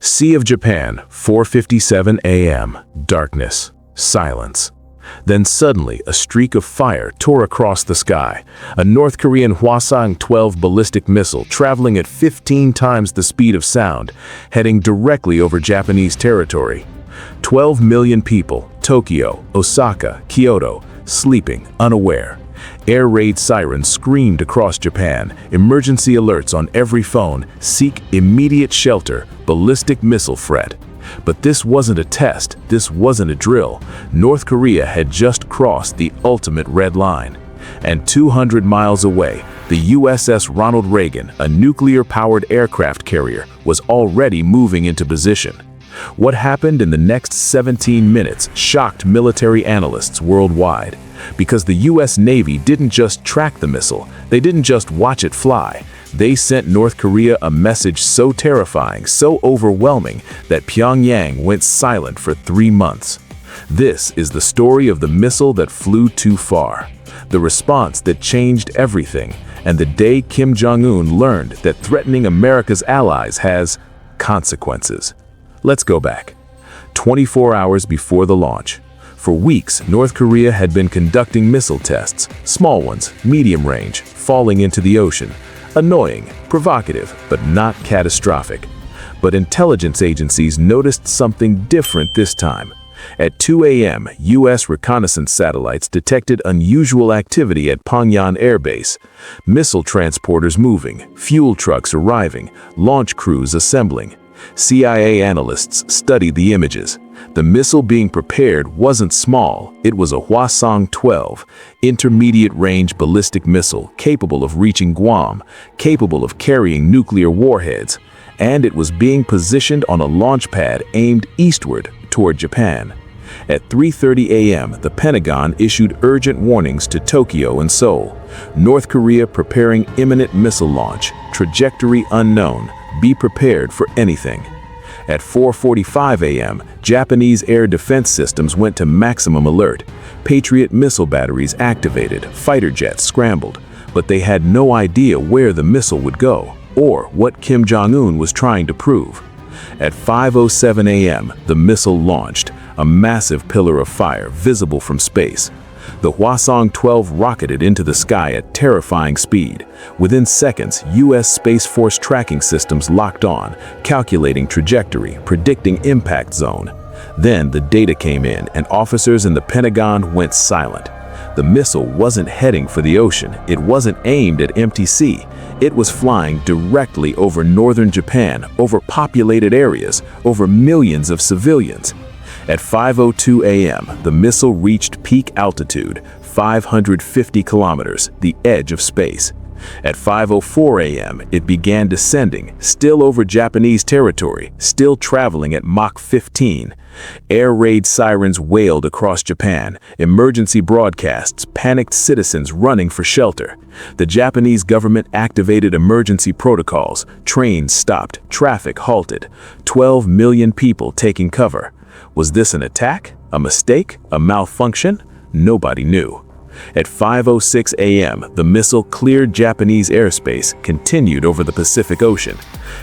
Sea of Japan, 4:57 a.m. Darkness. Silence. Then suddenly, a streak of fire tore across the sky. A North Korean Hwasong-12 ballistic missile traveling at 15 times the speed of sound, heading directly over Japanese territory. 12 million people, Tokyo, Osaka, Kyoto, sleeping, unaware. Air raid sirens screamed across Japan, emergency alerts on every phone, seek immediate shelter, ballistic missile threat. But this wasn't a test, this wasn't a drill. North Korea had just crossed the ultimate red line. And 200 miles away, the USS Ronald Reagan, a nuclear-powered aircraft carrier, was already moving into position. What happened in the next 17 minutes shocked military analysts worldwide. Because the US Navy didn't just track the missile, they didn't just watch it fly. They sent North Korea a message so terrifying, so overwhelming, that Pyongyang went silent for 3 months. This is the story of the missile that flew too far, the response that changed everything, and the day Kim Jong-un learned that threatening America's allies has consequences. Let's go back. 24 hours before the launch. For weeks, North Korea had been conducting missile tests, small ones, medium range, falling into the ocean. Annoying, provocative, but not catastrophic. But intelligence agencies noticed something different this time. At 2 a.m., U.S. reconnaissance satellites detected unusual activity at Pyongyang Air Base. Missile transporters moving, fuel trucks arriving, launch crews assembling. CIA analysts studied the images. The missile being prepared wasn't small, it was a Hwasong-12, intermediate-range ballistic missile capable of reaching Guam, capable of carrying nuclear warheads, and it was being positioned on a launch pad aimed eastward toward Japan. At 3:30 a.m., the Pentagon issued urgent warnings to Tokyo and Seoul. North Korea preparing imminent missile launch, trajectory unknown, be prepared for anything. At 4:45 a.m., Japanese air defense systems went to maximum alert. Patriot missile batteries activated, fighter jets scrambled, but they had no idea where the missile would go, or what Kim Jong-un was trying to prove. At 5:07 a.m., the missile launched, a massive pillar of fire visible from space. The Hwasong-12 rocketed into the sky at terrifying speed. Within seconds, U.S. Space Force tracking systems locked on, calculating trajectory, predicting impact zone. Then the data came in, and officers in the Pentagon went silent. The missile wasn't heading for the ocean. It wasn't aimed at empty sea. It was flying directly over northern Japan, over populated areas, over millions of civilians. At 5:02 a.m., the missile reached peak altitude, 550 kilometers, the edge of space. At 5:04 a.m., it began descending, still over Japanese territory, still traveling at Mach 15. Air raid sirens wailed across Japan, emergency broadcasts, panicked citizens running for shelter. The Japanese government activated emergency protocols, trains stopped, traffic halted, 12 million people taking cover. Was this an attack? A mistake? A malfunction? Nobody knew. At 5:06 a.m., the missile cleared Japanese airspace, continued over the Pacific Ocean.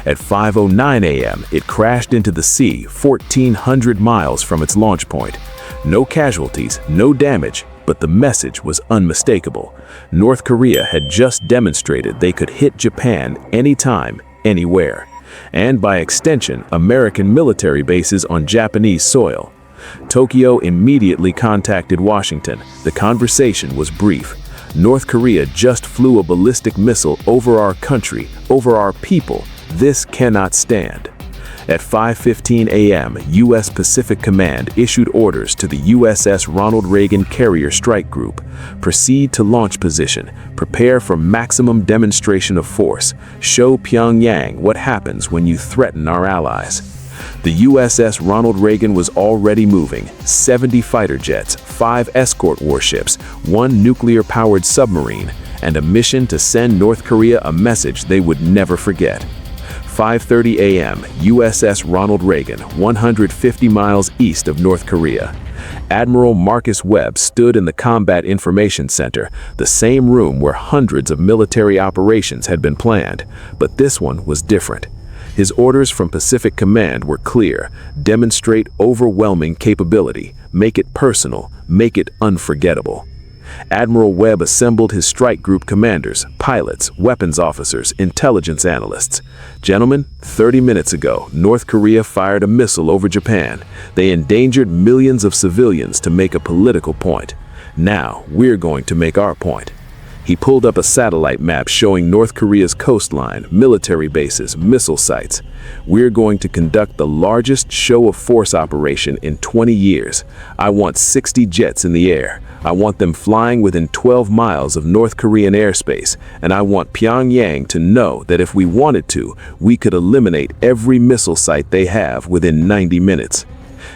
At 5:09 a.m., it crashed into the sea 1,400 miles from its launch point. No casualties, no damage, but the message was unmistakable. North Korea had just demonstrated they could hit Japan anytime, anywhere. And by extension, American military bases on Japanese soil. Tokyo immediately contacted Washington. The conversation was brief. North Korea just flew a ballistic missile over our country, over our people. This cannot stand. At 5:15 a.m., U.S. Pacific Command issued orders to the USS Ronald Reagan Carrier Strike Group. Proceed to launch position. Prepare for maximum demonstration of force. Show Pyongyang what happens when you threaten our allies. The USS Ronald Reagan was already moving, 70 fighter jets, 5 escort warships, 1 nuclear-powered submarine, and a mission to send North Korea a message they would never forget. 5:30 a.m., USS Ronald Reagan, 150 miles east of North Korea. Admiral Marcus Webb stood in the Combat Information Center, the same room where hundreds of military operations had been planned, but this one was different. His orders from Pacific Command were clear: demonstrate overwhelming capability, make it personal, make it unforgettable. Admiral Webb assembled his strike group commanders, pilots, weapons officers, intelligence analysts. Gentlemen, 30 minutes ago, North Korea fired a missile over Japan. They endangered millions of civilians to make a political point. Now, we're going to make our point. He pulled up a satellite map showing North Korea's coastline, military bases, missile sites. We're going to conduct the largest show of force operation in 20 years. I want 60 jets in the air. I want them flying within 12 miles of North Korean airspace, and I want Pyongyang to know that if we wanted to, we could eliminate every missile site they have within 90 minutes.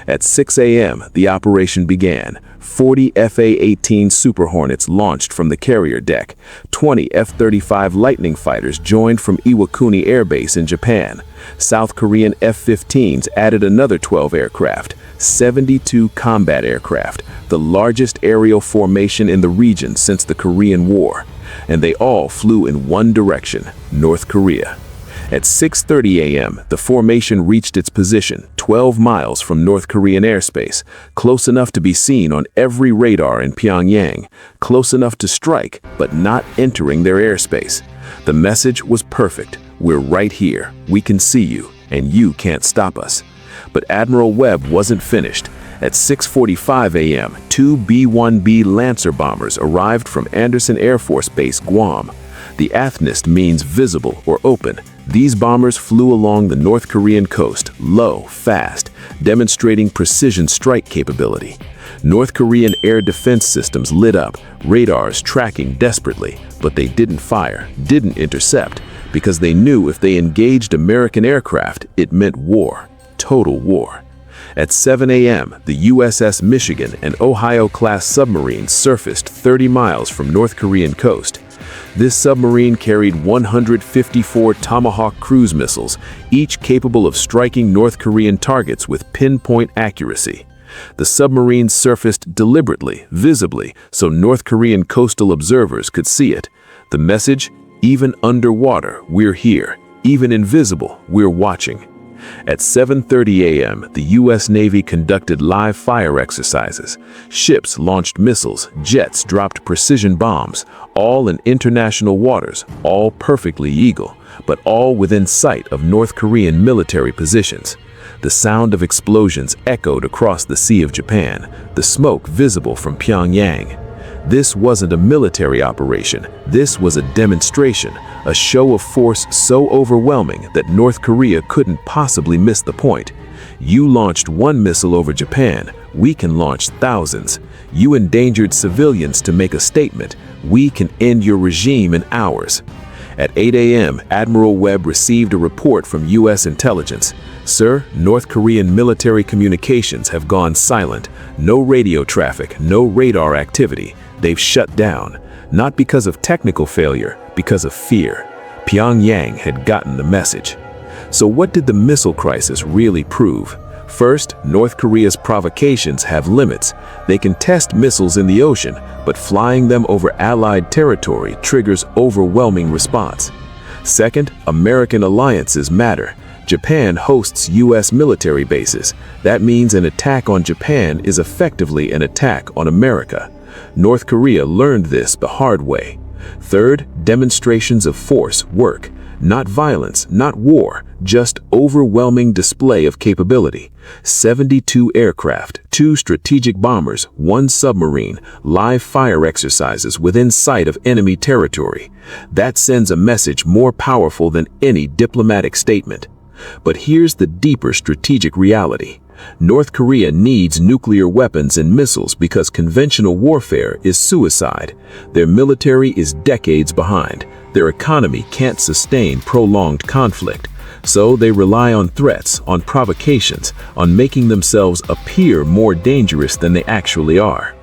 At 6 a.m., the operation began. 40 F/A-18 Super Hornets launched from the carrier deck. 20 F-35 Lightning fighters joined from Iwakuni Air Base in Japan. South Korean F-15s added another 12 aircraft. 72 combat aircraft, the largest aerial formation in the region since the Korean War. And they all flew in one direction: North Korea. At 6:30 a.m., the formation reached its position, 12 miles from North Korean airspace, close enough to be seen on every radar in Pyongyang, close enough to strike, but not entering their airspace. The message was perfect: we're right here, we can see you, and you can't stop us. But Admiral Webb wasn't finished. At 6:45 a.m., 2 B-1B Lancer bombers arrived from Andersen Air Force Base, Guam. The Athnist means visible or open. These bombers flew along the North Korean coast, low, fast, demonstrating precision strike capability. North Korean air defense systems lit up, radars tracking desperately, but they didn't fire, didn't intercept, because they knew if they engaged American aircraft, it meant war, total war. At 7 a.m., the USS Michigan and Ohio-class submarines surfaced 30 miles from North Korean coast. This submarine carried 154 Tomahawk cruise missiles, each capable of striking North Korean targets with pinpoint accuracy. The submarines surfaced deliberately, visibly, so North Korean coastal observers could see it. The message: even underwater, we're here. Even invisible, we're watching. At 7:30 a.m., the U.S. Navy conducted live fire exercises. Ships launched missiles, jets dropped precision bombs, all in international waters, all perfectly legal, but all within sight of North Korean military positions. The sound of explosions echoed across the Sea of Japan, the smoke visible from Pyongyang. This wasn't a military operation, this was a demonstration, a show of force so overwhelming that North Korea couldn't possibly miss the point. You launched one missile over Japan, we can launch thousands. You endangered civilians to make a statement, we can end your regime in hours. At 8 a.m., Admiral Webb received a report from U.S. intelligence. Sir, North Korean military communications have gone silent. No radio traffic, no radar activity. They've shut down. Not because of technical failure, because of fear. Pyongyang had gotten the message. So what did the missile crisis really prove? First, North Korea's provocations have limits. They can test missiles in the ocean, but flying them over Allied territory triggers overwhelming response. Second, American alliances matter. Japan hosts U.S. military bases. That means an attack on Japan is effectively an attack on America. North Korea learned this the hard way. Third, demonstrations of force work. Not violence, not war, just overwhelming display of capability. 72 aircraft, 2 strategic bombers, 1 submarine, live fire exercises within sight of enemy territory. That sends a message more powerful than any diplomatic statement. But here's the deeper strategic reality. North Korea needs nuclear weapons and missiles because conventional warfare is suicide. Their military is decades behind. Their economy can't sustain prolonged conflict. So they rely on threats, on provocations, on making themselves appear more dangerous than they actually are.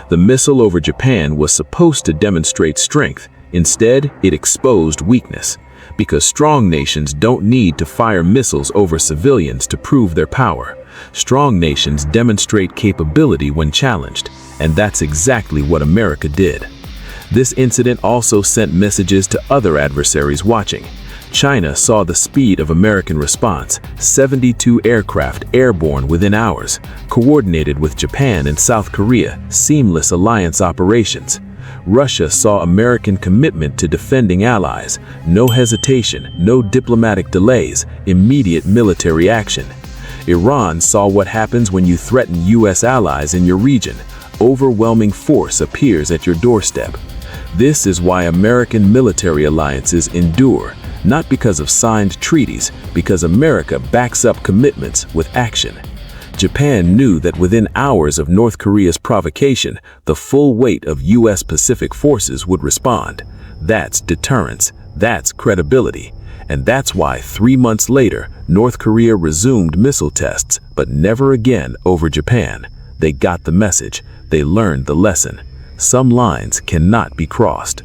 The missile over Japan was supposed to demonstrate strength. Instead, it exposed weakness. Because strong nations don't need to fire missiles over civilians to prove their power. Strong nations demonstrate capability when challenged, and that's exactly what America did. This incident also sent messages to other adversaries watching. China saw the speed of American response, 72 aircraft airborne within hours, coordinated with Japan and South Korea, seamless alliance operations. Russia saw American commitment to defending allies, no hesitation, no diplomatic delays, immediate military action. Iran saw what happens when you threaten U.S. allies in your region. Overwhelming force appears at your doorstep. This is why American military alliances endure, not because of signed treaties, because America backs up commitments with action. Japan knew that within hours of North Korea's provocation, the full weight of U.S. Pacific forces would respond. That's deterrence, that's credibility. And that's why 3 months later, North Korea resumed missile tests, but never again over Japan. They got the message. They learned the lesson. Some lines cannot be crossed.